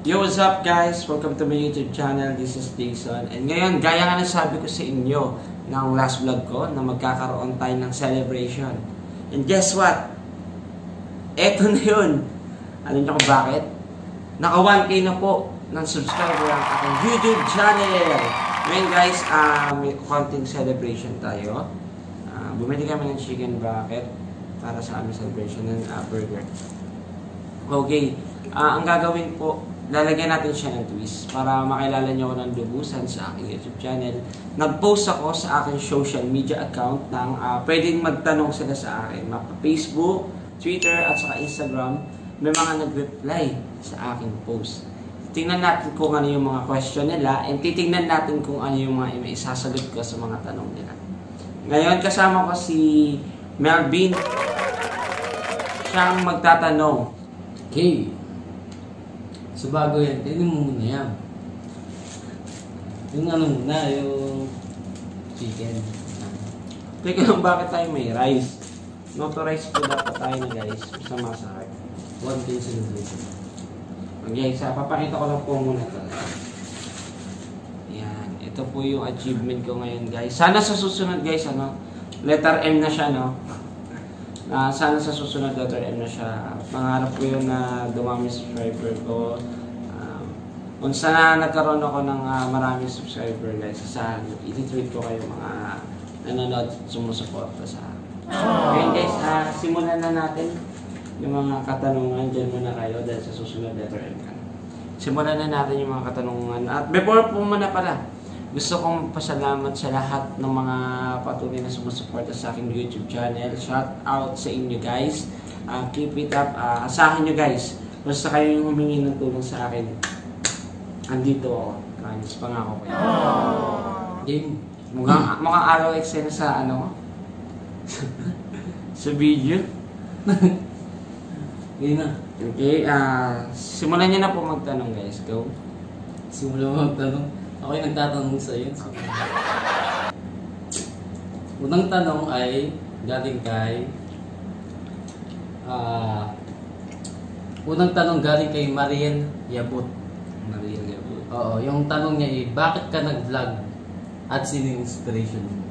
Yo, what's up guys? Welcome to my YouTube channel. This is Jason. And ngayon, gaya nga nasabi ko sa inyo ng last vlog ko na magkakaroon tayo ng celebration. And guess what? Eto na yun. Alam niyo kung bakit? Naka 1K na po ng subscriber ang aking YouTube channel. Ngayon guys, may konting celebration tayo. Bumili kami ng chicken bucket para sa aming celebration ng burger. Okay, ang gagawin po, lalagyan natin siya ng twist para makilala niyo ako ng lubusan sa aking YouTube channel. Nag-post ako sa aking social media account ng pwedeng magtanong sila sa akin. Facebook, Twitter at saka Instagram. May mga nag-reply sa aking post. Tingnan natin kung ano yung mga question nila and titingnan natin kung ano yung mga isasagot ko sa mga tanong nila. Ngayon kasama ko si Melvin. Siya ang magtatanong. Okay. So bago yan, tignan mo muna yan. Yung ano muna, yung chicken. Teka lang, bakit tayo may rice? Notorize po dapat tayo na guys. Masama sa akin. 1K celebration. Okay, papakita ko lang po muna talaga. Yan. Ito po yung achievement ko ngayon guys. Sana sa susunod guys, letter M na siya, no? Sana sa susunod letter M na siya. Pangarap ko yun na dumami subscriber ko. Kung sana nagkaroon ako ng maraming subscriber guys, sa i-treat ko kayo mga nanonood at sumusuporta sa akin. Okay guys, simulan na natin yung mga katanungan. Diyan muna kayo dahil sa susunod letter M ka. Simulan na natin yung mga katanungan. At before po muna pala, gusto kong pasalamat sa lahat ng mga patuloy na sumusuporta sa aking YouTube channel. Shout out sa inyo guys. Keep it up. Asahan nyo guys. Basta kayo yung humingi ng tulong sa akin. Andito ako. Promise, pangako ko yan. Game. Mukhang araw eksena sa sa video. Game na. Okay, simulan nyo na po magtanong guys. Go. Simulan mo magtanong. Ako yung nagtatanong sa iyo. Unang tanong ay galing kay Mariel Yabut. Mariel Yabut. Oo, yung tanong niya ay bakit ka nag-vlog at sino yung inspiration mo?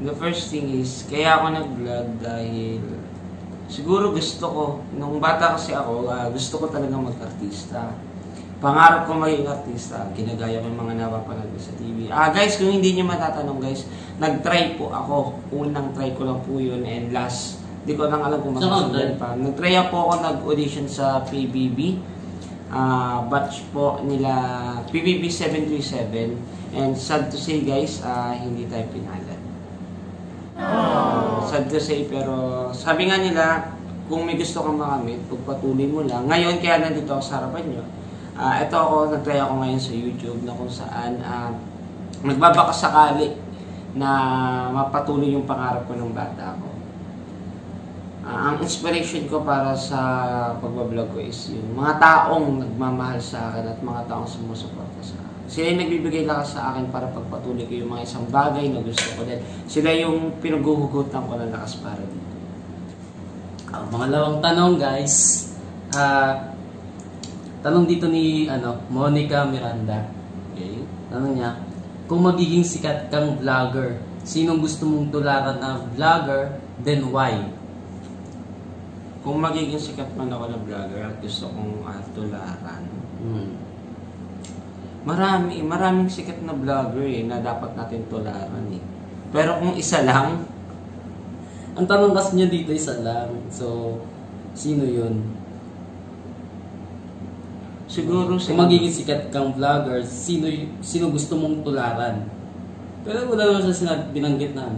The first thing is, kaya ako nag-vlog dahil siguro gusto ko, nung bata kasi ako, gusto ko talaga mag-artista. Pangarap ko maging artista, ginagaya ko yung mga napapanood ko sa TV. Guys, kung hindi nyo matatanong guys, nag-try po ako. Unang try ko lang po yun and last, di ko lang alam kung makasundan pa. Nag-try po ako nag-audition sa PBB. Batch po nila PBB 737 and sad to say guys, hindi tayo pinalad. Sad to say pero sabi nga nila, kung may gusto kang makamit, pagpatuloy mo lang. Ngayon kaya nandito ako sa harapan nyo. Ito ako, nag-try ako ngayon sa YouTube na kung saan nagbabakas sakali na mapatuloy yung pangarap ko ng bata ko. Ang inspiration ko para sa pagbablog ko is yung mga taong nagmamahal sa akin at mga taong sumusuporta sa akin. Sila yung nagbibigay lakas sa akin para pagpatuloy ko yung mga isang bagay na gusto ko. Dahil sila yung pinaghuhugutan ko ng lakas para dito. Pangalawang tanong guys. Tanong dito ni Monica Miranda. Okay. Tanong niya, kung magiging sikat kang vlogger, sinong gusto mong tularan na vlogger, then why? Kung magiging sikat man ako na vlogger at gusto kong tularan, maraming sikat na vlogger na dapat natin tularan eh. Pero kung isa lang, ang tanong kasi niya dito isa lang. So, sino yun? Siguro kung magiging sikat kang vlogger, sino gusto mong tularan? Pero wala naman siya binanggit na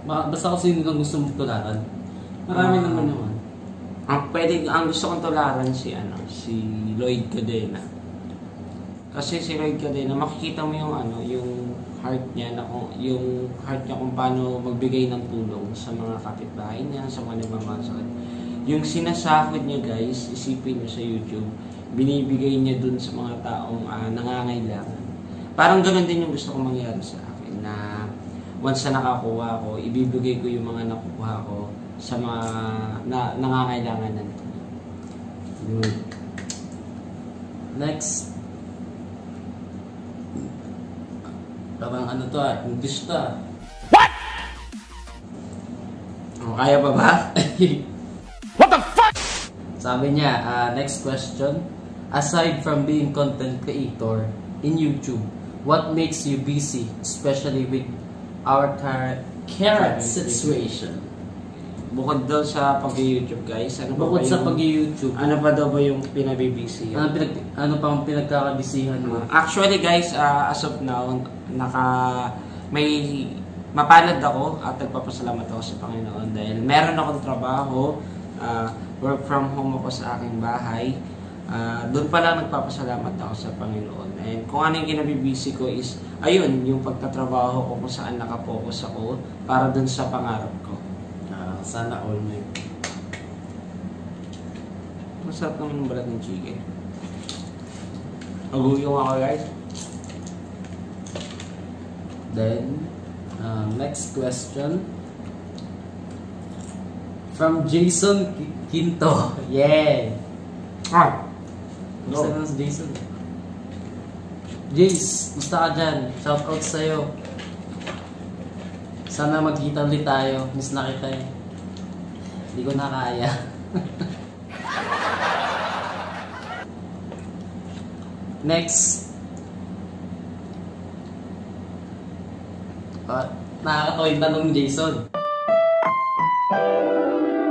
basta kung sino lang gusto mong tularan. Marami naman naman. Ang gusto kong tularan si Lloyd Cadena. Kasi si Lloyd Cadena, makikita mo yung heart niya kung paano magbigay ng tulong sa mga kapitbahay niya, sa mga nagmamahal. Yung sinasahod niya guys, isipin niyo sa YouTube, binibigay niya dun sa mga taong nangangailangan. Parang ganoon din yung gusto kong mangyari sa akin na once na nakakuha ko, ibibigay ko yung mga nakukuha ko sa mga nangangailangan ng tulong. Next. Parang ano to English to Oh, kaya pa ba? What the fuck? Sabi niya, next question. Aside from being content creator in YouTube, what makes you busy, especially with our current situation? Bukod daw sa pag-YouTube guys, ano pa Bukod ba sa yung, pag-YouTube, ano pa daw ba yung pinabibisi? ano pa ang pinagkakabisihan mo? Actually guys, as of now, may mapalad ako at nagpapasalamat ako sa Panginoon dahil meron akong trabaho, work from home ako sa aking bahay. Doon pa lang nagpapasalamat ako sa Panginoon. And kung ano yung kinabibisi ko is, ayun, yung pagtatrabaho ko kung saan nakapokus ako para doon sa pangarap ko. Sana all mo. Masarap naman yung balat ng chicken. Maguyong ako guys. Then, next question. From Jason Quinto. Yeah! Gusto na si Jason. Jace, gusta ka dyan? Shoutout sa'yo. Sana magkita ulit tayo. Miss na kita eh. Hindi ko na kaya. Next. Nakakatawa yung tanong ni Jason.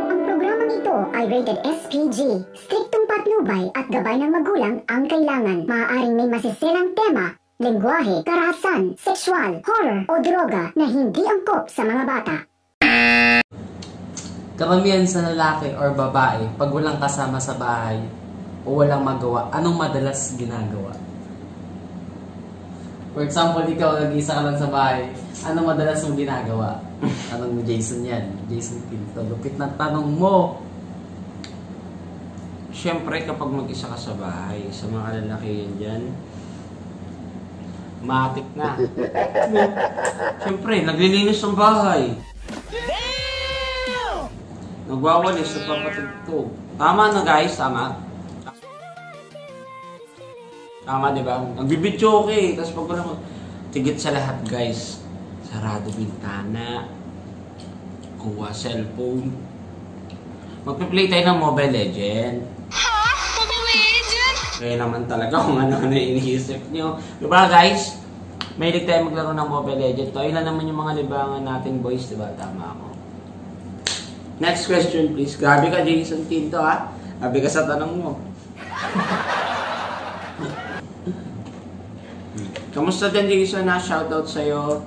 Ang programang ito ay rated SPG. Striktong patnubay at gabay ng magulang ang kailangan. Maaaring may masisirang tema, lengguwahe, karahasan, sexual, horror o droga na hindi angkop sa mga bata. Karamihan sa lalaki or babae, pag walang kasama sa bahay o walang magawa, anong madalas ginagawa? For example, ikaw nag-isa ka lang sa bahay, anong madalas mong ginagawa? Anong ni Jason yan? Jason Pinto, lupit na tanong mo! Siyempre kapag mag-isa ka sa bahay, sa mga lalaki dyan, matik na. Siyempre, naglilinis ng bahay. Nagwawalis, nagpapatugtog. Tama na guys, tama. Tama diba? Nagbibidyo okay. Tapos pag wala mo, tigit sa lahat guys. Sarado bintana. Kuha cellphone. Magpiplay tayo ng Mobile Legend. Ha? Mobile Legend? Kaya naman talaga kung ano-ano iniisip nyo. Diba guys? Mahilig tayo maglaro ng Mobile Legend. Ito na naman yung mga libangan natin boys. Diba? Tama ako. Next question please. Grabe ka Jason Tinto ha. Grabe ka sa tanong mo. Kamusta din Jason ha? Shoutout sa'yo.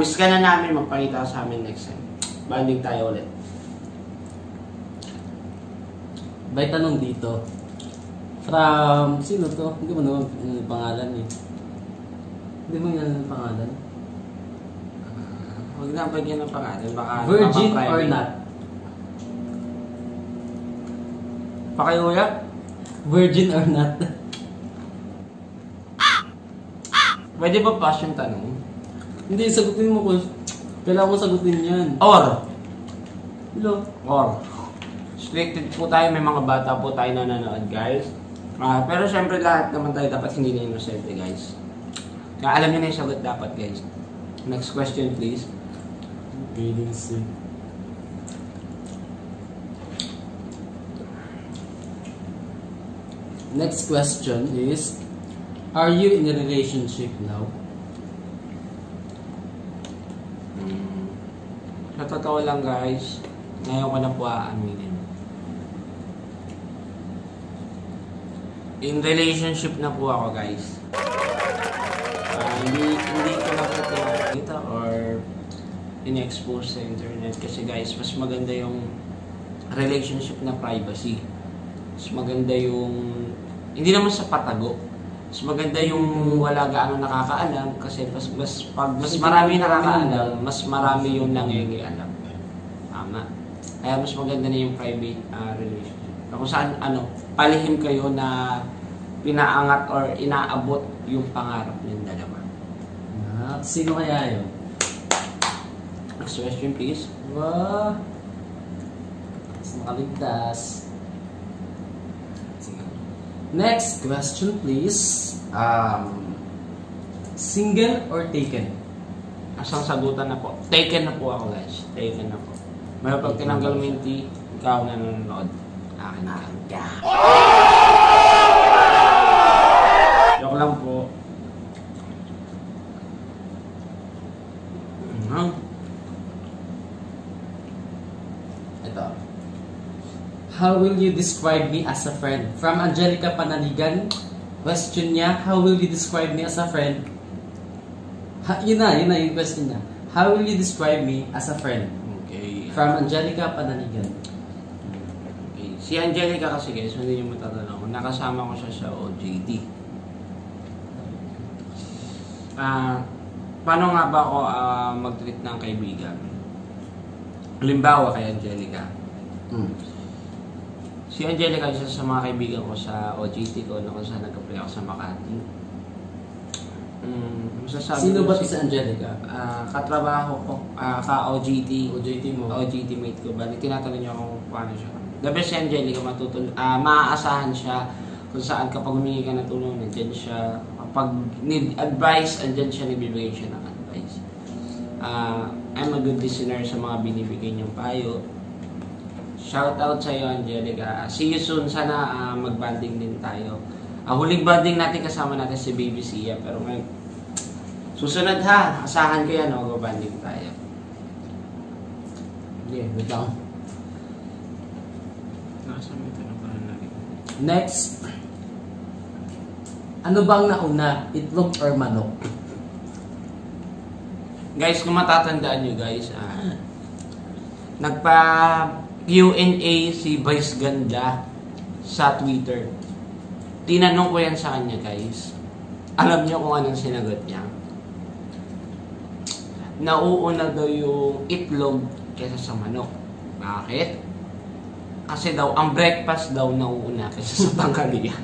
Miss ka na namin. Magpakita sa amin next time. Banding tayo ulit. May tanong dito. From, sino to? Hindi mo naman pangalan eh. Hindi mo yan ang pangalan? Huwag na bagyan ng pangalan. Baka Virgin or not? Pakiuya? Virgin or not? Pwede ba pass yung tanong? Hindi, sagutin mo ko. Kailangan mo sagutin yan. Or? Hello? Or? Restricted po tayo. May mga bata po tayo na nanonood guys. Pero syempre lahat naman tayo dapat hindi na inosente guys. Kaya alam nyo na yung sagot dapat guys. Next question please. Feeling sick. Next question is, are you in a relationship now? Sa totoo lang guys, ngayon ko na po aaminin. In relationship na po ako guys. Hindi ko na po pinakita or in-expose sa internet kasi guys, mas maganda yung relationship na privacy. Mas maganda yung hindi naman sa patago. Mas maganda yung wala gaano nakakaalam kasi mas marami nakakaalam, mas marami yung nangyayari. Tama. Kaya mas maganda na yung private relationship. Kung saan palihim kayo na pinaangat or inaabot yung pangarap ng dalawa. Sino kaya yun? Next question please. Wow! Mas makaligtas. Next question please. Single or taken? Asang sagutan na po. Taken na po ako guys. Taken na po. May pag tinanggal mo yung tea, ikaw na nanonood. Akin na ka. Joke lang po. Ito. How will you describe me as a friend? From Angelica Panaligan. Question niya, how will you describe me as a friend? Yun na yung question niya. How will you describe me as a friend? Okay. From Angelica Panaligan. Okay. Si Angelica kasi guys, hindi niyo matatanong. Nakasama ko siya sa OJT. Paano nga ba ako mag-treat ng kaibigan? Halimbawa kay Angelica. Si Angelica, isa sa mga kaibigan ko sa OJT ko kung saan nag-apply ako sa Makati. Sino ba si Angelica? Katrabaho ko, ka-OJT. OJT mo? OJT mate ko. Bali, tinatanong niya kung paano siya. The best si Angelica, maaasahan siya kung saan kapag humingi ka ng tulong, nandiyan siya. Kapag need advice, andyan siya, nagbibigay siya ng advice. I'm a good listener sa mga binibigay niyang payo. Shout out sa iyo, Angelica. See you soon. Sana mag-banding din tayo. Huling banding natin kasama natin si Baby Sia. Pero ngayon, susunod ha. Asahan ko yan. Mag-banding tayo. Yeah, wait lang. Nasa may tanong pa rin natin. Next. Ano bang nauna? Itlog or manok? Guys, kung matatandaan nyo guys, nagpa Q&A si Vice Ganda sa Twitter. Tinanong ko yan sa kanya guys. Alam niyo kung anong sinagot niya? Nauuna daw yung itlog kaysa sa manok. Bakit? Kasi daw, ang breakfast daw nauuna kaysa sa tanghalian.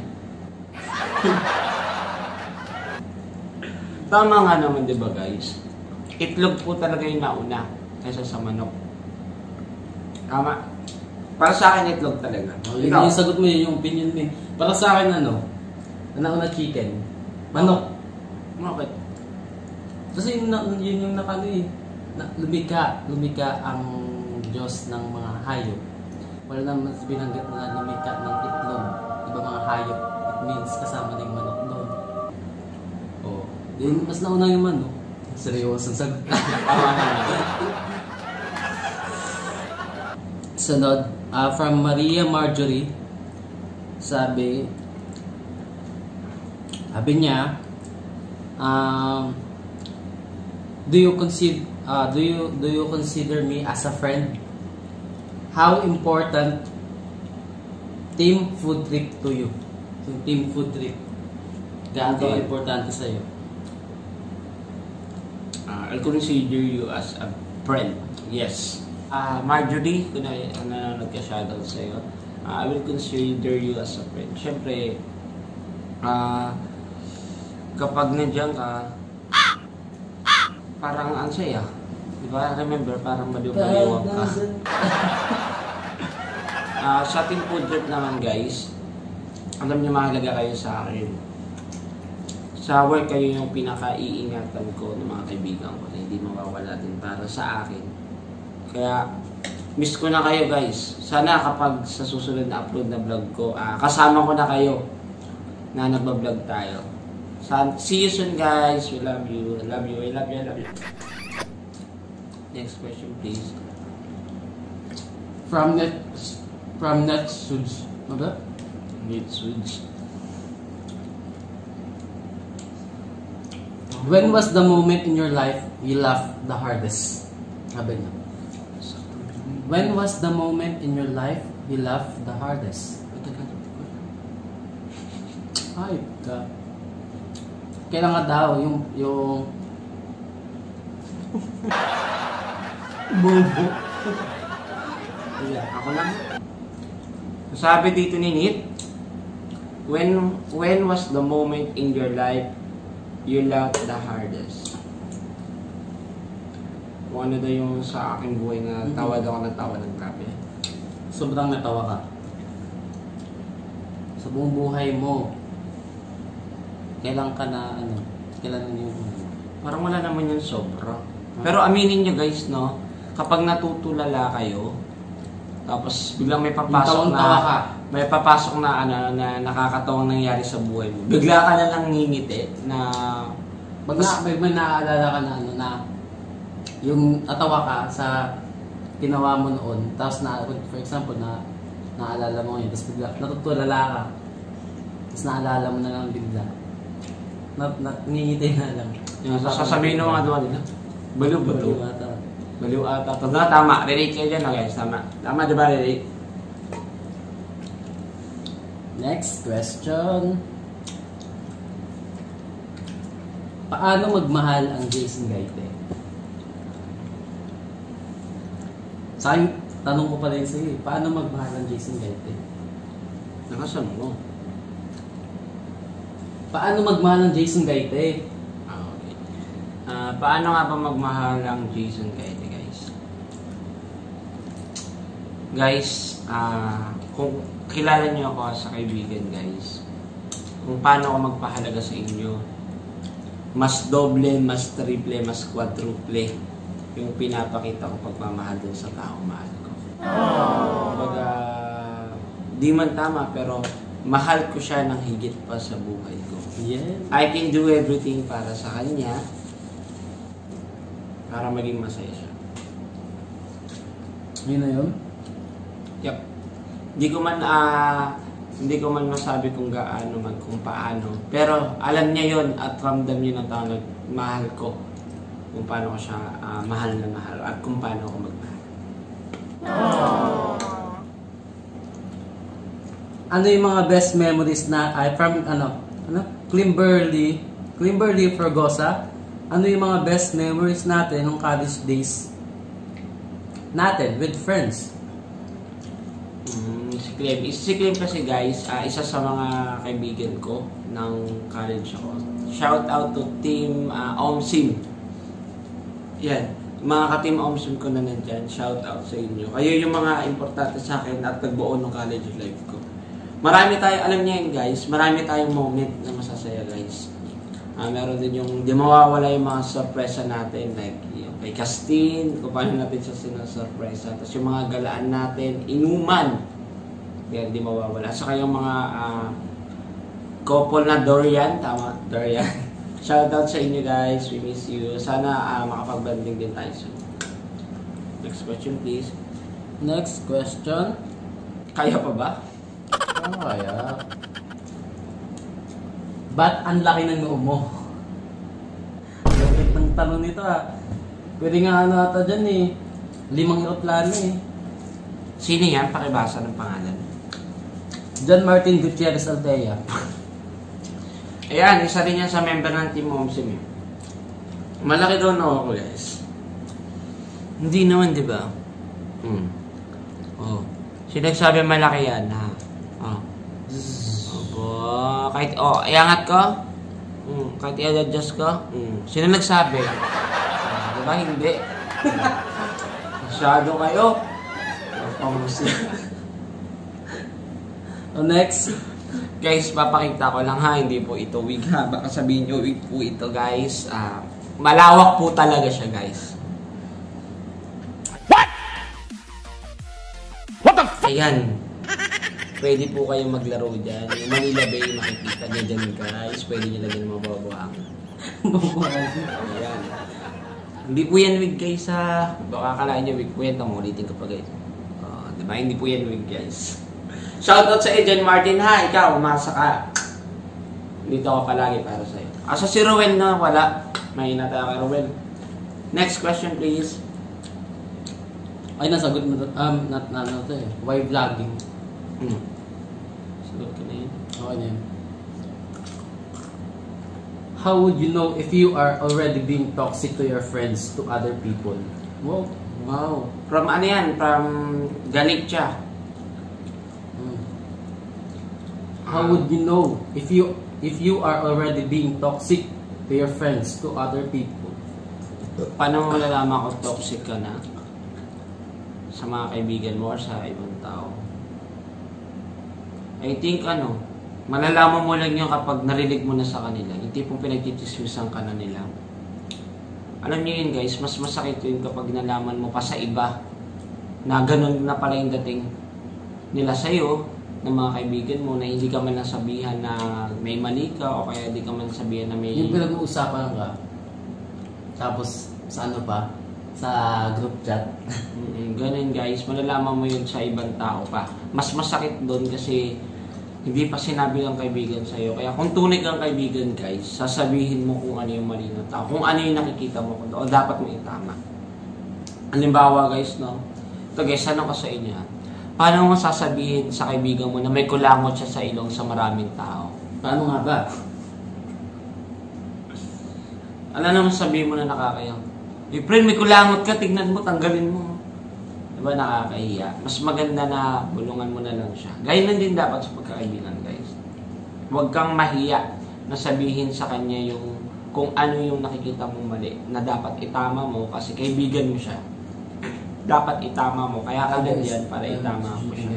Tama nga naman, di ba guys? Itlog po talaga yung nauna kaysa sa manok. Tama. Para sa akin, itlog talaga. Yun yung sagot mo, yun yung opinion mo. Para sa akin, nauna chicken. Manok. Bakit? Kasi yun yung nakano eh. Lumika ang Diyos ng mga hayop. Wala naman binanggit na lumika ng itlog. Diba mga hayop? It means kasama na yung manok doon. Oh. Then, mas nauna yung manok. Seryoso sagot. Sunod, from Maria Marjorie, sabi niya, do you consider me as a friend? How important team food trip to you? Yung team food trip, gaano ka importante sa'yo? I'll consider you as a friend. Yes. Marjorie, kung nanonood ka, shoutout sa'yo. I will consider you as a friend. Siyempre, kapag nandiyan ka, parang ang saya. Diba? Remember, parang maliw-maliwag ka. Sa team food trip naman guys, alam niyo mahalaga kayo sa akin. Sa work kayo yung pinaka-iingatan ko ng mga kaibigan ko na hindi mawawala din para sa akin. Kaya, miss ko na kayo guys. Sana kapag sa susunod na upload na vlog ko, kasama ko na kayo na nagbablog tayo. See you soon guys. We love you. I love you. I love you. I love you. Next question please. From Netsuds. Ano ba? Netsuds. When was the moment in your life you laughed the hardest? Sabi niya. When was the moment in your life you laughed the hardest? Ay, ka. Kailan nga daw yung bobo. Ako lang. Sabi dito ni Nit, when was the moment in your life you laughed the hardest? Kung ano daw yung sa aking buhay na tawad ako ng tawa ng grabe. Sobrang natawa ka. sa buong buhay mo, kailan ka na, kailan yung... Parang wala naman yung sobra. Pero aminin nyo guys, no? Kapag natutulala kayo, tapos biglang may papasok na... May papasok na na nakakatawang nangyari sa buhay mo. Bigla ka na lang ngingiti na... Pag may naaalala ka na na yung natawa ka sa ginawa mo noon, tapos for example, naalala mo yun, tapos bigla natutulala ka, tapos naalala mo na lang bigla. Ngingiti na lang. Sasabihin ng mga duwa nila, baliw ba ito? Baliw ata. Tama, relate kayo dyan, guys. Tama. Tama, diba relate? Next question. Paano magmahal ang Jason Gaite? Sa akin, tanong ko pala yun sa'yo, paano magmahal ang Jason Gaite? Nakasan mo. Paano magmahal ang Jason Gaite? Okay. Paano nga ba magmahal ang Jason Gaite, guys? Guys, kung kilala niyo ako sa kaibigan, guys, kung paano ako magpahalaga sa inyo, mas doble, mas triple, mas quadruple yung pinapakita ko pagmamahal dun sa taong mahal ko. Kumbaga, di man tama, pero mahal ko siya ng higit pa sa buhay ko. Yeah. I can do everything para sa kanya para maging masaya siya. Yun na yun? Yep. Hindi ko man masabi kung gaano man, kung paano. Pero alam niya yon at ramdam niya ng tao na mahal ko. Kung paano ko siya mahal na mahal at kung paano ako magmahal. Ano yung mga best memories na from Kimberly Fergosa? Ano yung mga best memories natin nung college days natin with friends? Si Clem kasi guys, isa sa mga kaibigan ko ng college ako. Shout out to Team OMSIM. Yan, mga ka-Team OMSIM ko na nandyan, shout out sa inyo. Kayo yung mga importante sa akin at nagbuo ng college life ko. Marami tayo, alam niya yun guys, marami tayong moment na masasaya guys. Meron din yung di mawawala yung mga sorpresa natin, like yung kay Castin, kung paano natin siya sinasurpresa. Tapos yung mga galaan natin, inuman, kaya di mawawala. Saka yung mga couple na Dorian, tama, Dorian. Shoutout sa inyo guys, we miss you. Sana makapag-banding din tayo soon. Next question please. Next question. Kaya pa ba? Kaya. Ba't ang laki ng noo mo? Bakit ng tanong nito Pwede nga ata dyan 5 eroplano Sino yan? Pakibasa ng pangalan. John Martin Gutierrez Altea. Ayan, isa rin yan sa member ng Team OMSIM. Malaki daw na ako guys. Hindi naman, di ba? Oh. Sino nagsabi malaki yan ha? Oh. Opo. Kahit, iangat ko? Kahit i-adjust ko? Sino nagsabi? Diba? Hindi. Masyado kayo. Next. Guys, papakita ko lang ha, hindi po ito wig ha. Baka sabihin nyo wig po ito guys. Malawak po talaga siya guys. What? What the f***? Ayan. Pwede po kayong maglaro dyan. Yung Manila Bay, makikita nyo dyan guys. Pwede nyo lagyan ng mababaang. Ayan. Hindi po yan wig guys ha. Baka kalain nyo wig po yan. Tamulitin ko pa guys. Diba? Hindi po yan wig guys. Shoutout sa John Martin ha. Ikaw, umasa ka. Dito ako palagi para sa'yo. Asa si Rowel na wala. Mahina tayo kay Rowel. Next question please. Ay, nasagot mo why vlogging? Sagot ka na yun. Okay na yun. How would you know if you are already being toxic to your friends, to other people? Wow. Wow. From ano yan? From Galicia. How would you know if you are already being toxic to your friends, to other people? Paano mo malalaman kung toxic ka na sa mga kaibigan mo or sa ibang tao? I think Malalaman mo lang yun kapag narinig mo na sa kanila. Yung tipong pinagtitismisan ka na nila. Alam niyo yun guys, mas masakit yun kapag nalaman mo pa sa iba na ganun na pala yung dating nila sa'yo, ng mga kaibigan mo, na hindi ka man nasabihan na may mali ka o kaya hindi ka man nasabihan na may... Yung pinag-uusapan ka, tapos sa ano pa, sa group chat. Ganun guys, malalaman mo yun sa ibang tao pa. Mas masakit doon kasi hindi pa sinabi ng kaibigan sa'yo. Kaya kung tunay kang kaibigan guys, sasabihin mo kung ano yung mali ng tao, kung ano yung nakikita mo, o dapat mo itama. Halimbawa guys, no? Ito guys, ano ko sa inyo? Paano mo sasabihin sa kaibigan mo na may kulangot siya sa ilong sa maraming tao? Paano nga ba? Ano naman sabihin mo na nakakayaw? Friend, may kulangot ka, tignan mo, tanggalin mo. Diba nakakahiya? Mas maganda na bulungan mo na lang siya. Ganyan din dapat sa pagkakaibigan, guys. Huwag kang mahiya na sabihin sa kanya yung kung ano yung nakikita mong mali na dapat itama mo kasi kaibigan mo siya. Dapat itama mo. Kaya ka ganyan para itama mo siya.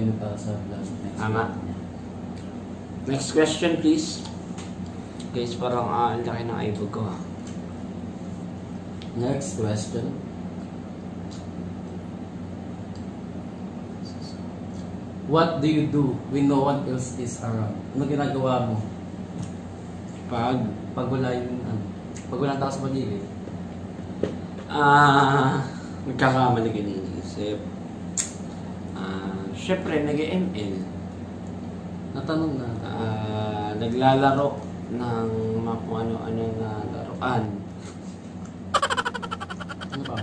Tama. Next question, please. Guys, parang ang laki ng eyebrow ko, ha. Next question. What do you do when no one else is around? Ano ginagawa mo? Pag wala yung pag walang tao sa paligid. Nagkakamali ka iniisip. Syempre, nag-ML. Natanong na. Naglalaro ng mga kung ano-ano na laruan. Ano ba?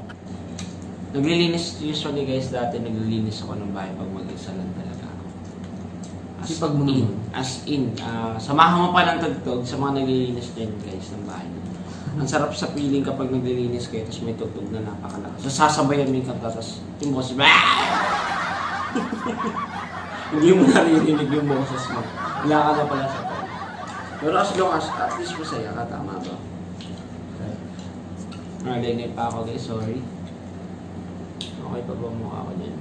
Naglilinis, usually guys, dati naglilinis ako ng bahay pag mag-isa lang talaga ako. Sipag mo naman. As in, samahan mo pa ng tugtog sa mga naglilinis din guys ng bahay. Ang sarap sa feeling kapag naglilinis kayo tapos may tugtog na napakalakas. So, sasabayan mo yung kanta tapos yung boses, hindi mo naririnig yung boses mo. Wala ka na pala sa phone. Pero as long as at least masaya ka, tama ba? Nalingay pa ako guys, sorry. Okay pa ba mukha ko dyan?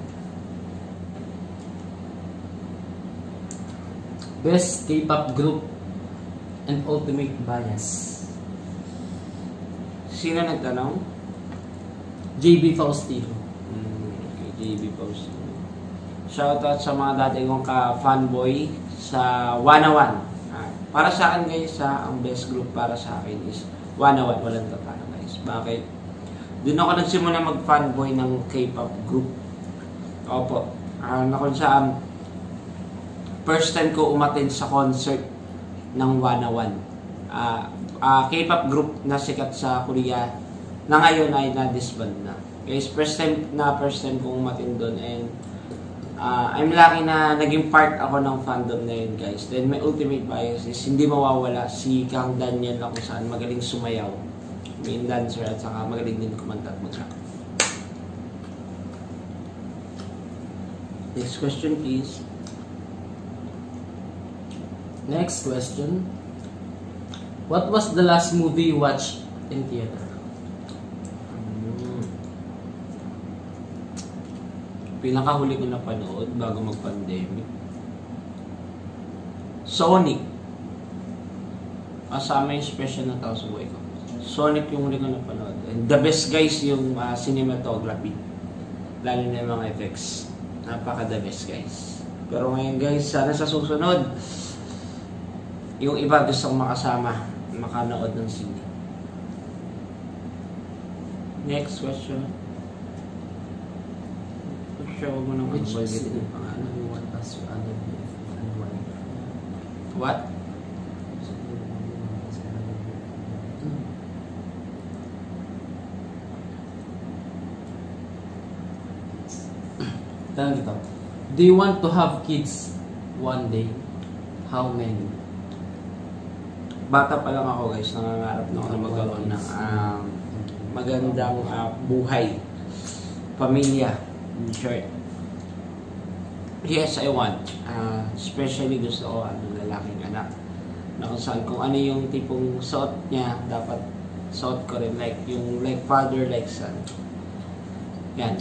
Best K-pop group and ultimate bias. Sino nagtanong? JB Faustino. Okay, JB Faustino. Shoutout sa mga dati kong ka-fanboy sa 101. Para sa akin guys, ang best group para sa akin is 101. Walang tatalo guys. Bakit? Doon ako nagsimula mag-fanboy ng K-pop group. Opo. Nakon sa first time ko umattend sa concert ng 101. K-pop group na sikat sa Korea na ngayon ay na-disband na. Guys, first time ko umattend doon and I'm lucky na naging part ako ng fandom na yun guys. Then my ultimate bias is hindi mawawala si Kang Daniel na kung saan magaling sumayaw. Main dancer at saka magaling din kumanta at mag-rap. Next question please. Next question. What was the last movie you watched in theater? Pinakahuli ko napanood bago mag-pandemic. Sonic. Kasama yung special na tao sa buhay ko. Sonic yung huli ko napanood. And the best guys yung cinematography. Lalo na yung mga effects. Napaka the best guys. Pero ngayon guys, sana sa susunod, yung iba gusto kong makasama, makanood ng sine. Next question. Show mo naman Which yung is pangalan. Anyone as you other anyone. What? Tanong kita. Do you want to have kids one day? How many? Bata pa lang ako guys, nangangarap na ako na magkaroon ng magandang buhay. Pamilya, in short. Yes, I want. Especially gusto ko lalaking anak. Na kung saan, kung ano yung tipong suot niya, dapat suot ko rin. Like, yung like father, like son. Yan.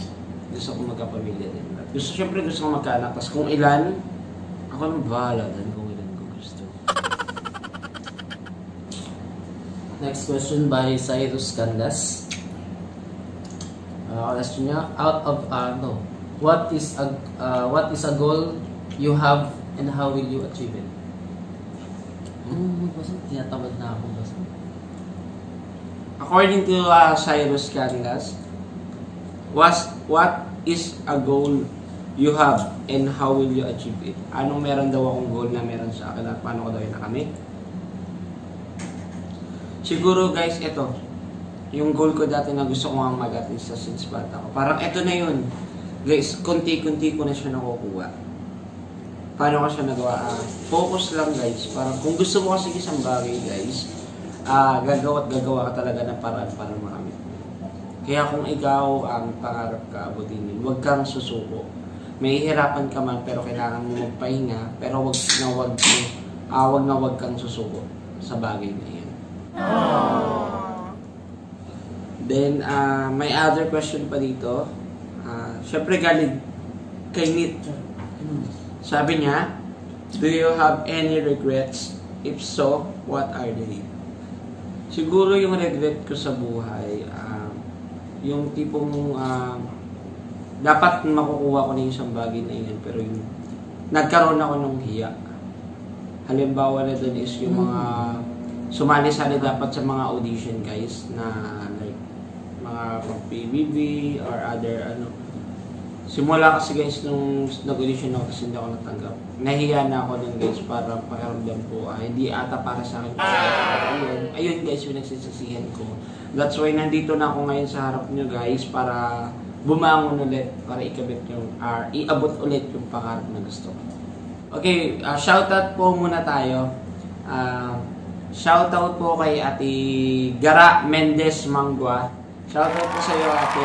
Gusto ko magkapamilya din. Siyempre gusto ko magkaanak. Tapos kung ilan, ako nang bahala din kung ilan ko gusto. Next question by Cyrus Candas. Question niya, what is a goal you have and how will you achieve it? Basta tinatamad na ako basta. According to Cyrus Candas, what is a goal you have and how will you achieve it? Anong meron daw akong goal na meron sa akin at paano ko daw yung nakamit? Siguro guys, ito. Yung goal ko dati na gusto ko nga mag-artista since bata ko. Parang ito na yun. Guys, konti-konti ko na siya nakukuha. Paano ko siya nagawa? Focus lang guys. Parang kung gusto mo kasi isang bagay guys, gagawa ka talaga ng paraan para makamit. Kaya kung ikaw ang pangarap ka abutin yun, huwag kang susuko. May hihirapan ka man pero kailangan mo magpahinga, pero wag kang susuko sa bagay na yan. Then, may other question pa dito. Siyempre galing kay Nit. Sabi niya, do you have any regrets? If so, what are they? Siguro yung regret ko sa buhay, yung tipong dapat makukuha ko na yung isang bagay na yun, pero yung nagkaroon ako ng hiya. Halimbawa na doon is yung mga sumali-sali dapat sa mga audition guys na like mga PBB or other simula kasi guys nung nag-audition ako kasi hindi ako natanggap. Nahiya na ako dun guys para pakiramdam ko hindi ata para sa akin. Ayun guys yung nagsisisihan ko. That's why nandito na ako ngayon sa harap nyo guys para bumangon ulit, para iabot ulit yung pangarap na gusto ko. Okay, shoutout po muna tayo. Shoutout po kay Ate Gara Mendez Mangua. Shoutout po sa iyo ate.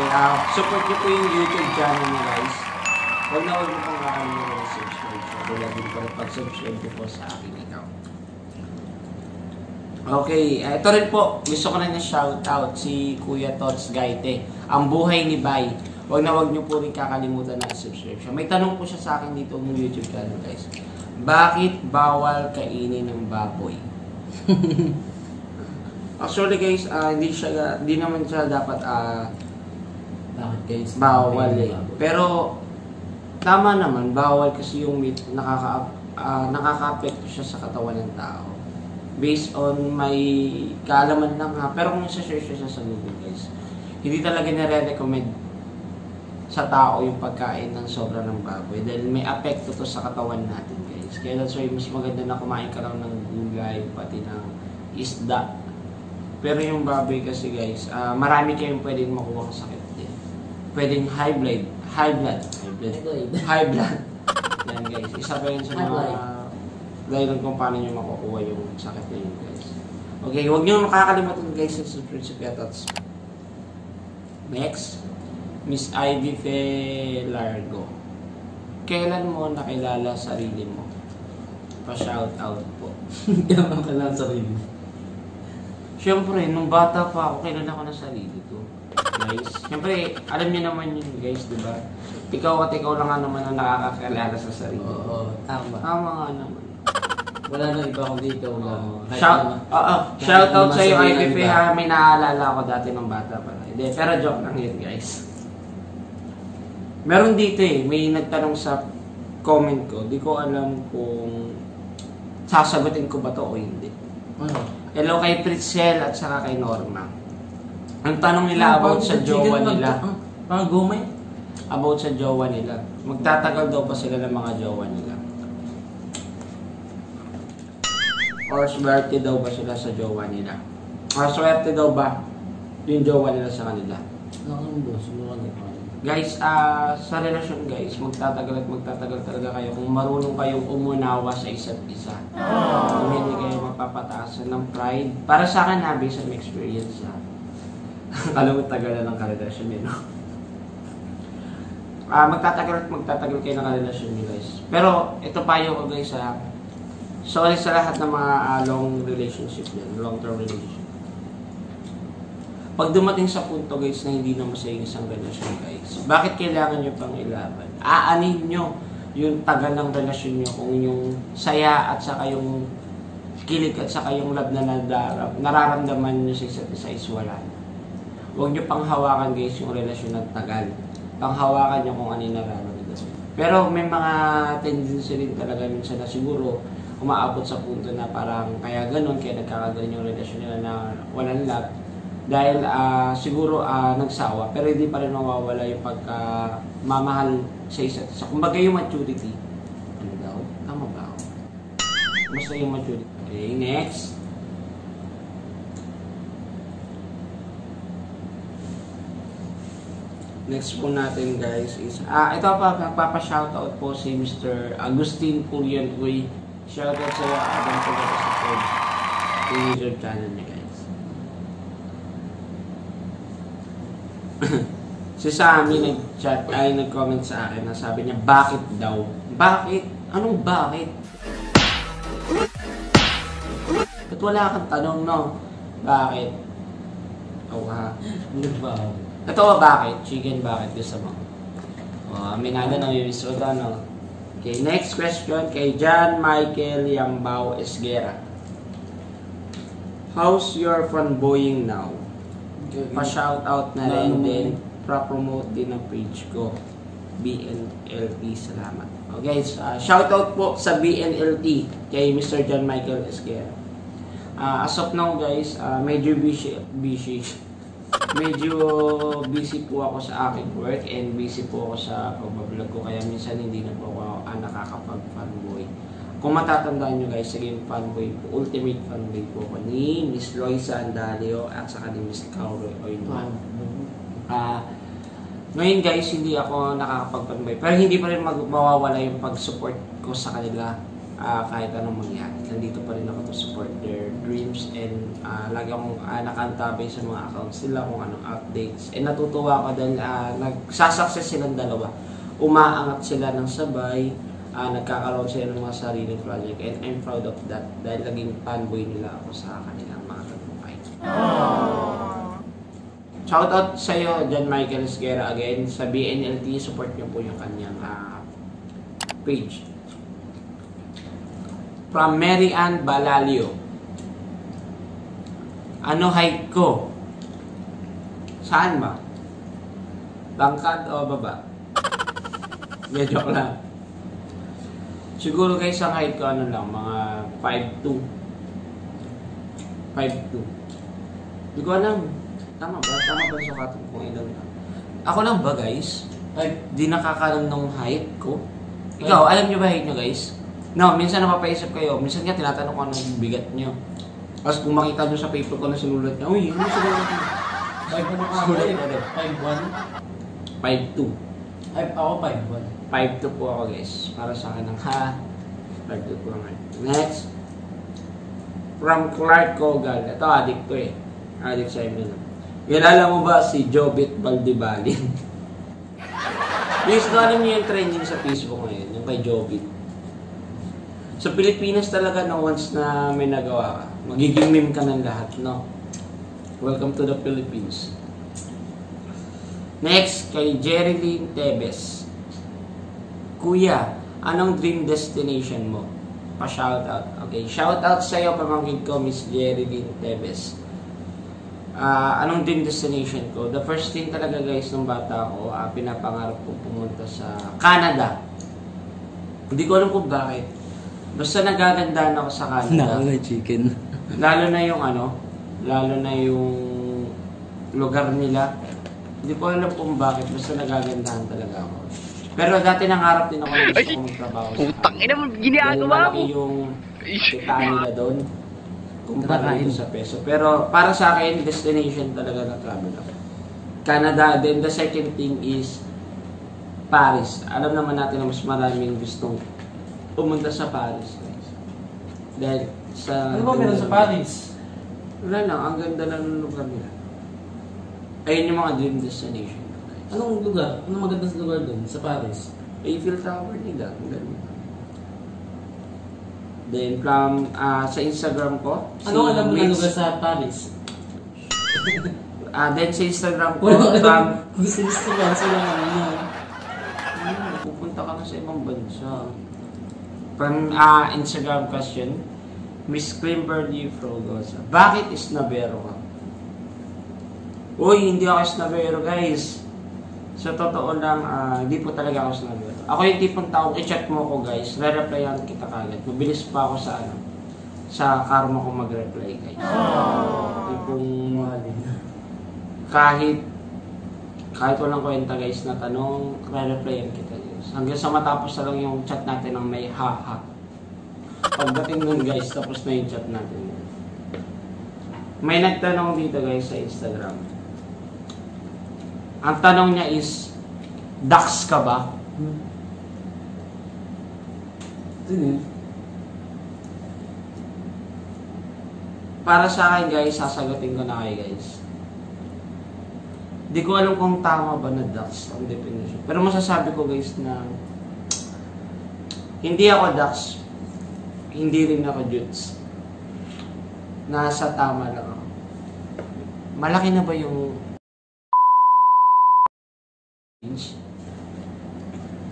Support niyo po yung YouTube channel niyo guys. Huwag na huwag niyo pong kakalimutan na subscribe. So, lagi po rin pag-subscribe po sa aking account. Okay, ito rin po. Gusto ko na shoutout si Kuya Tots Gaite. Ang buhay ni Bay. Huwag na huwag niyo po rin kakalimutan na subscribe. May tanong po siya sa akin dito ng YouTube channel guys. Bakit bawal kainin ng baboy? Actually guys, hindi naman siya dapat bakit guys? Bawal eh. Pero tama naman, bawal kasi yung meat nakaka-apekto siya sa katawan ng tao. Based on may kaalaman lang ha. Pero kung isa-share siya sa Google guys, hindi talaga nire-recommend sa tao yung pagkain ng sobra ng baboy dahil may apekto to sa katawan natin guys. Kaya that's why mas maganda na kumain ka lang ng gulay pati ng isda. Pero yung baboy kasi guys, marami kayong pwedeng makuha sa sakit din. Pwedeng high blood. Yan guys, isa pa yun sa mga dahilan kung paano nyo makukuha yung sakit na yun guys. Okay, huwag nyo makakalimutan guys sa subscribe sa Piatats. Next, Miss Ivy Largo. Kailan mo nakilala sarili mo? Pa-shoutout po. Kailan mo nakilala sarili mo? Siyempre, nung bata pa ako, kilala ko na sarili ko. Guys, siyempre, alam niyo naman yun guys, di ba? Ikaw at ikaw lang nga naman ang nakakakilala sa sarili. Oo, tama. Tama nga naman. Wala na iba kundi ikaw lang. Shoutout sa iyo, IPP ha. May naaalala ako dati ng bata pa. Hindi, pero joke lang yun guys. Meron dito may nagtanong sa comment ko. Di ko alam kung sasagutin ko ba to o hindi. Hello kay Pritzel at saka kay Norma. Ang tanong nila about sa jowa nila. Parang gumay? About sa jowa nila. Magtatagal daw pa sila ng mga jowa nila. Or swerte daw ba sila sa jowa nila? Or swerte daw ba yung jowa nila sa kanila? Guys, sa relasyon guys, magtatagal at magtatagal talaga kayo kung marunong kayong umunawa sa isa't isa. Kung hindi kayo mapapataasan ng pride. Para sa akin na, based on experience ha. Kala mo tagal na ng karelasyon no? Magtatagal at magtatagal kayo ng karelasyon nyo guys. Pero, ito payo ko guys ha. Sorry sa lahat ng mga long relationship yan, long-term relationship. Pag dumating sa punto guys na hindi na masaya isang relasyon guys, bakit kailangan nyo pang ilaban? Aanin nyo yung tagal ng relasyon nyo kung yung saya at saka yung kilig at saka yung love na nararamdaman nyo sa isa't isa is wala na. Huwag nyo pang hawakan guys yung relasyon ng tagal. Panghawakan nyo kung ano yung nararamdaman. Pero may mga tendency rin talaga minsan na siguro umaabot sa punto na parang kaya ganun, kaya nagkakaganon yung relasyon nila na walang love. Dahil siguro nagsawa, pero hindi pa rin nawawala yung pagkamamahal sa isa't isa. Kumbaga yung maturity. Ano daw? Tama ba ako? Basta yung maturity. Okay, next. Next po natin guys is, ito pa, nagpapa-shoutout po si Mr. Agustin Pulian Uy. Shoutout sa iyo, Adam po sa support yung YouTube channel niya guys. Si Sammy nag-chat, nag-comment sa akin na sabi niya, bakit daw? Bakit? Anong bakit? Ba't wala kang tanong, no? Bakit? Oh, ha? Ito ba bakit? Chicken bakit gusto mo? Aminado na yung isoda, no? Okay, next question kay John Michael Yambao Esguera. How's your fanboying now? Pa-shoutout na rin din. Pa-promote din ang page ko. BNLT, salamat. Okay, shoutout po sa BNLT kay Mr. John Michael Esguera. As of now guys, medyo busy po ako sa aking work and busy po ako sa pag-vlog ko, kaya minsan hindi na po ako nakakapag-fanboy. Kung matatandaan nyo guys, naging fanboy po, ultimate fanboy po ako ni Miss Loisa Andalio at saka ni Miss Kauroy Oyman. Ngayon guys, hindi ako nakakapag-fanboy, pero hindi pa rin mawawala yung pag-support ko sa kanila. Kahit anong mangyari, nandito pa rin ako to support their dreams and lagi akong nakantabay sa mga accounts nila kung anong updates. And natutuwa ako dahil nagsasucess silang dalawa. Umaangat sila ng sabay, nagkakaroon sila ng mga sariling project, and I'm proud of that dahil naging fanboy nila ako sa kanilang mga tagumpay. Shoutout sa iyo, John Michael Esguera again. Sa BNLT, support niyo po yung kanyang page. From Mary Ann Balalio. Ano height ko? Saan ba? Bangkad o baba? Joke lang. Siguro guys, ang height ko ano lang, mga 5'2". 5'2". Hindi ko alam. Tama ba? Tama ba sukatan kung ilan lang? Ako lang ba guys? Di nakakaroon ng height ko? Ikaw, alam nyo ba height nyo guys? No, minsan napapaisip kayo. Minsan nga tinatanong ko anong bigat nyo. Tapos kung makita nyo sa paper ko na sinulat nyo, uy, ano sinulat nyo? 5'1". 5'2". Ako 5'1". 5'2 po ako guys. Para sa akin ng 5'2 po lang. Next. From Clark Kogal. Ito, addict ko eh. Addict sa inyo. Kilala mo ba si Jobit Baldibalin? Guys, alam niyo yung trending sa Facebook ngayon. Yung kay Jobit. Sa Pilipinas talaga no, once na may nagawa ka, magiging meme ka ng lahat, no? Welcome to the Philippines. Next, kay Jerilyn Tebes. Kuya, anong dream destination mo? Pa-shoutout. Okay, shoutout sa iyo, pamangkin ko, Miss Jerilyn Tebes. Anong dream destination ko? The first thing talaga guys, nung bata ko, pinapangarap ko pumunta sa Canada. Hindi ko alam kung bakit. Basta nagagandaan ako sa Canada. May chicken. Lalo na yung lugar nila. Hindi ko alam kung bakit. Basta nagagandahan talaga ako. Pero dati nangarap din ako na gusto ko magtrabaho sa Putang ina mo, ginagawa mo. Malaki yung kita nila doon. Kumpara dito sa peso. Pero para sa akin, destination talaga na travel ako. Canada. Then the second thing is Paris. Alam naman natin na mas maraming gustong pumunta sa Paris, guys. Dahil sa... Ano ba meron sa Paris? Wala lang, ang ganda lang ng lugar nila. Ayun yung mga dream destination, guys. Anong lugar? Anong magandang lugar doon sa Paris? Eiffel Tower nila, ang ganda. Then from, sa Instagram ko, ano alam mo na lugar sa Paris? Then sa Instagram ko, kung gusto ba sila pupunta ka na sa ibang bansa. From Instagram question, Miss Kimberly Frogosa. Bakit isnabero ka? Uy, hindi ako isnabero guys. Sa totoo lang, hindi po talaga ako isnabero. Ako yung tipong taong i-chat mo ko guys, re-replyan kita kagad. Mabilis pa ako sa sa karma ko mag-reply guys. Tipong kahit walang kwenta guys na tanong, re-replyan kita guys. Hanggang sa matapos na lang yung chat natin ng may ha-ha. Pagdating nun guys, tapos na yung chat natin. May nagtanong dito guys sa Instagram. Ang tanong niya is, Dax ka ba? Para sa akin guys, sasagutin ko na kayo guys. Di ko alam kung tama ba na Dax ang definition. Pero masasabi ko guys na hindi ako Dax, hindi rin ako Jutes. Nasa tama lang ako. Malaki na ba yung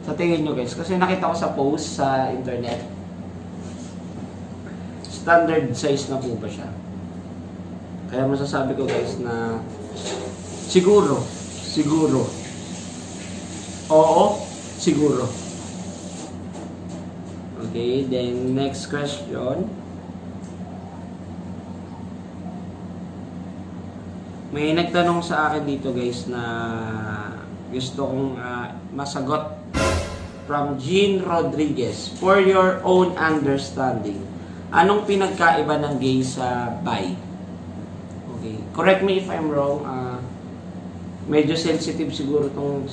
sa tingin nyo guys? Kasi nakita ko sa post sa internet, standard size na po ba siya? Kaya masasabi ko guys na siguro oo, siguro. Okay, then next question. May nagtanong sa akin dito guys na gusto kong masagot from Jean Rodriguez. For your own understanding, anong pinagkaiba ng gay sa bi? Okay, correct me if I'm wrong. Medyo sensitive siguro tong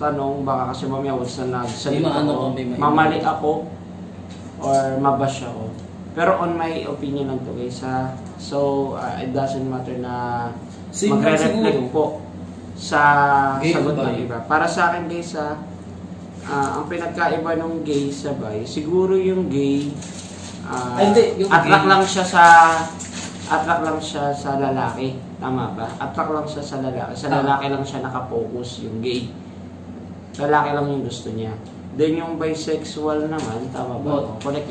tanong, baka kasi mamaya once na nagsalita ako, mamali ako or mabash ako. Pero on my opinion lang to guys ha. So it doesn't matter na magre-reflect po sa sagot ng iba. Para sa akin guys ang pinagkaiba ng gay sa bi, siguro yung gay attract lang siya sa lalaki. Tama ba? Attract lang siya sa lalaki. Sa lalaki lang siya nakapokus yung gay. Lalaki lang yung gusto niya. Then yung bisexual naman, tama ba? Correct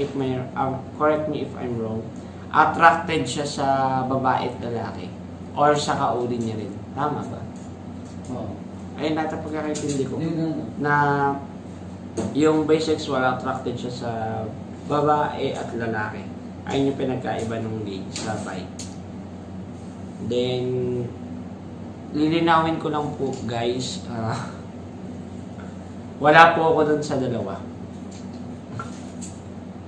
me if I'm wrong. Attracted siya sa babae at lalaki. Or sa kauli niya rin. Tama ba? Ayun natin pagkakaintindi ko. Na yung bisexual attracted siya sa babae at lalaki. Ayun yung pinagkaiba ng gay sa bi. Then lilinawin ko lang po guys, wala po ako dun sa dalawa.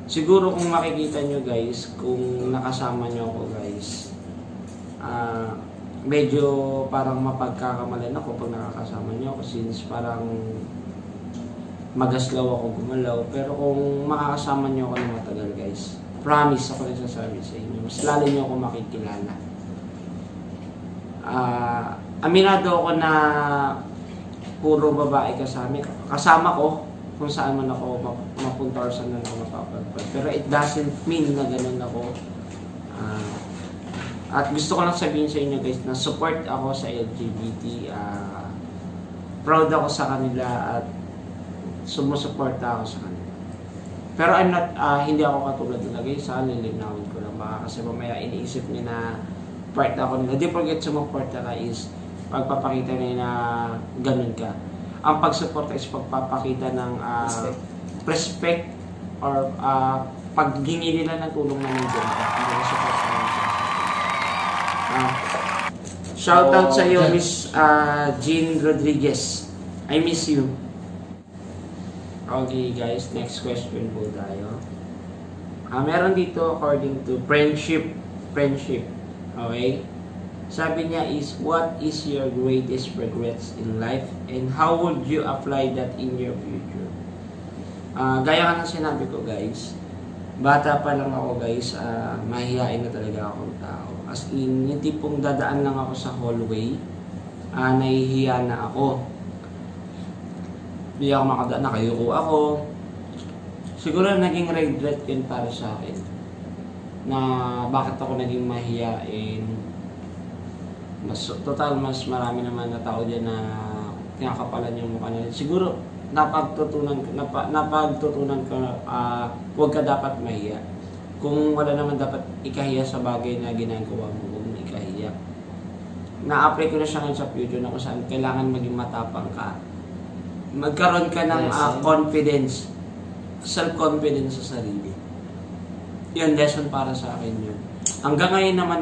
Siguro kung makikita nyo guys, kung nakasama nyo ako guys, medyo parang mapagkakamalan ako pag nakakasama nyo ako since parang magaslaw ako gumalaw. Pero kung makakasama nyo ako ng matagal guys, promise ako rin sasabi sa inyo, mas lalo nyo ako makikilala. Aminado ako na puro babae kasama ko kung saan man ako mapunta or saan man ako mapapagpag. Pero it doesn't mean na ganun ako. At gusto ko lang sabihin sa inyo guys na support ako sa LGBT. Proud ako sa kanila at sumusuporta ako sa kanila. Pero I'm not, hindi ako katulad nila guys. Lilinawin ko lang baka kasi mamaya iniisip niya na part ako nila. Don't forget sumuporta ka is pagpapakita nila na ganun ka. Ang pagsuporta is pagpapakita ng respect or paggingi nila ng tulong na nandiyan ka. Shout out sa iyo Miss Jean Rodriguez. I miss you. Okay guys, next question po tayo. Meron dito according to friendship. Okay? Sabi niya is, what is your greatest regrets in life and how would you apply that in your future? Gaya ka ng sinabi ko guys, bata pa lang ako guys, mahihain na talaga akong tao. As in, yung tipong dadaan lang ako sa hallway, nahihiya na ako. Hindi ako makadaan, nakayuko ako. Siguro naging regret yun para sa akin. Na bakit ako naging mahihain. Mas marami naman na tao dyan na kinakapalan yung mukha nila. Siguro, napagtutunan ko, huwag ka dapat mahiya. Kung wala naman dapat ikahiya sa bagay na ginagawa mo, huwag mo ikahiya. Na-apply ko na siya ngayon sa future na kung saan kailangan maging matapang ka. Magkaroon ka ng confidence, self-confidence sa sarili. Yun, lesson para sa akin yun. Hanggang ngayon naman,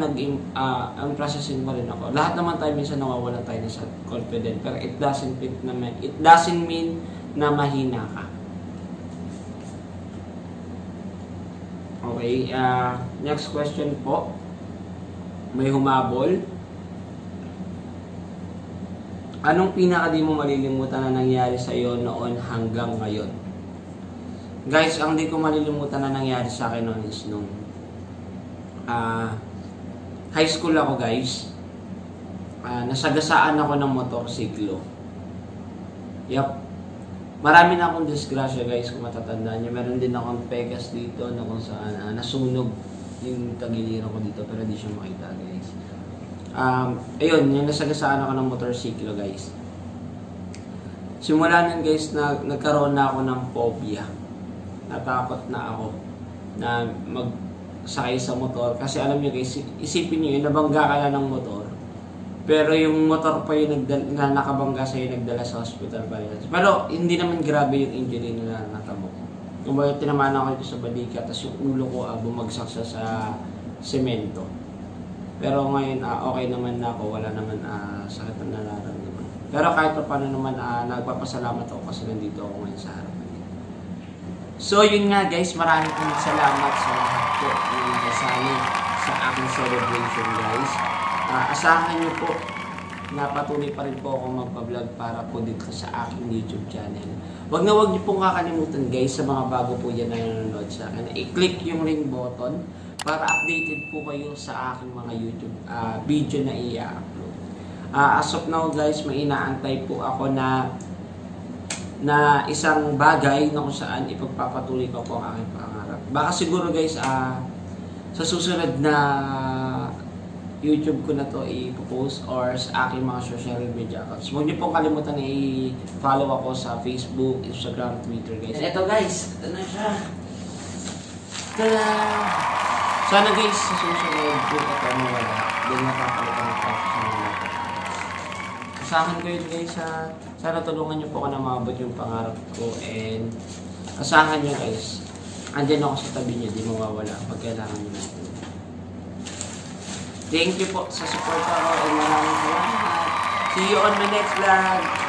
ang processing pa rin ako. Lahat naman tayo minsan nawawalan tayo ng self-confidence, pero it doesn't mean na mahina ka. Okay, next question po. May humabol. Anong pinaka di mo malilimutan na nangyari sa iyo noon hanggang ngayon? Guys, ang di ko malilimutan na nangyari sa akin noon is nung high school ako, guys. Nasagasaan ako ng motorsiklo. Yup. Marami na akong disgrasya, guys, kung matatandaan nyo. Meron din akong pegas dito na kung saan nasunog yung tagiliran ko dito pero di siya makita, guys. Ayun, yung nasagasaan ako ng motorsiklo, guys. Simula nun, guys, nagkaroon na ako ng phobia. Natakot na ako na magsakay sa motor. Kasi alam nyo, guys, isipin nyo yun, nabangga ka na ng motor. Pero yung motor pa yung na nakabangga sa'yo, nagdala sa hospital pa rin. Pero hindi naman grabe yung injury na natamo. Kumbaga, tinamaan ako ito sa balika, tapos yung ulo ko bumagsak sa semento. Pero ngayon, okay naman na ako, wala naman sakit na nararamdaman. Pero kahit pa paano naman, nagpapasalamat ako kasi nandito ako ngayon sa harapan. So yun nga, guys, maraming salamat sa lahat po ng kasali sa aking celebration, guys. Asahan nyo po na patuloy pa rin po ako magpa-vlog para po dito sa aking YouTube channel. Huwag nyo pong kakalimutan, guys, sa mga bago po dyan na nanonood sa akin, i-click yung ring button para updated po kayo sa aking mga YouTube video na i-upload. As of now, guys, may inaantay po ako na isang bagay na kung saan ipagpapatuloy ko po ang aking pangarap. Baka siguro, guys, sa susunod na YouTube ko na to i-post or sa aking mga social media accounts. Huwag niyo pong kalimutan na i-follow ako sa Facebook, Instagram, Twitter, guys. And ito, guys, ito na siya. Tada! Sana, guys, sa susunod po ito mawala. Then napapalitan ko sa mga. Asahan ko yun, guys, sana tulungan niyo po ako na maabot yung pangarap ko. And asahan niyo, guys, andyan ako sa tabi niyo, di mawawala pag kailangan niyo natin. Thank you po sa support ko and maraming salamat. See you on my next vlog.